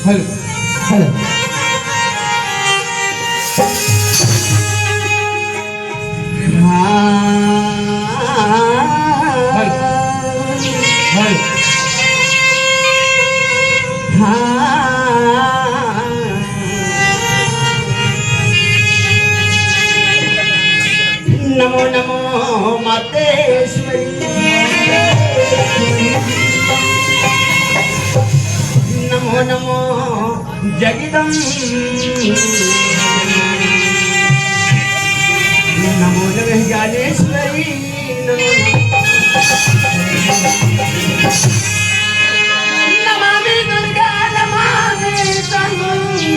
Hello hello Namo Namo Mateshwari Namo Namo Jagdambe नमो नमः ज्ञानेश्वरी नमो नमामि दुर्गा नमामि शंकरी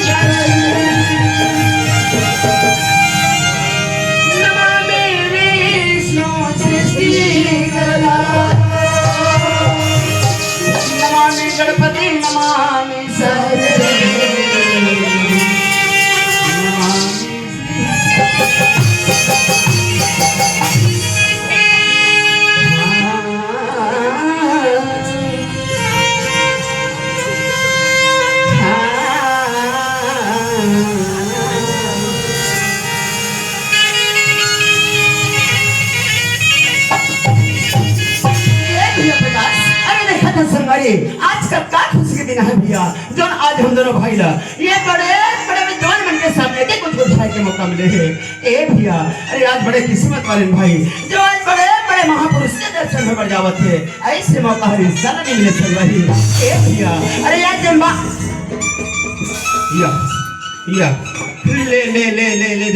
नमामि विष्णु सृष्टिकर्ता नमामि गणपति नमामि आज का क्या खुशी के दिन है भैया जो आज हम दोनों भाई ला ये बड़े बड़े विद्वान मन के सामने के कुछ बुझाई के मौका मिले है ए भैया अरे आज बड़े किस्मत वाले भाई जो आज बड़े बड़े महापुरुष के दर्शन में बढ़ जावत है ऐसे मौका हर इंसान नहीं मिले चल रही ए भैया अरे आज जन्मा या ले ले ले ले ले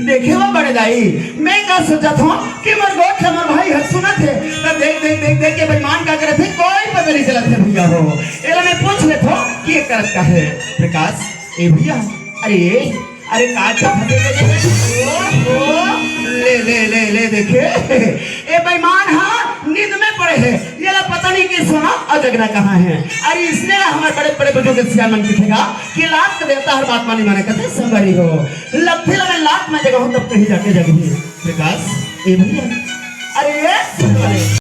देखे वो बड़े दाई मैं क्या सोचा था कि मर गोट से मर भाई हर सुना थे तब देख के बेईमान का करे थे कोई पता नहीं चला थे भैया हो एला मैं पूछ ले था कि ये करत का है प्रकाश ए भैया अरे काट का ले ले ले ले देखे ए बेईमान हां रहे हैं ये ला पता नहीं कि सोना और जगना कहाँ है। अरे इसने ना हमारे बड़े बड़े बुजुर्ग सियान मन दिखेगा कि लात का देवता हर बात मानी माने कहते संगरी हो लत्थे लगे लात में जगह हो तब कहीं जाके जगही प्रकाश ए भैया अरे ये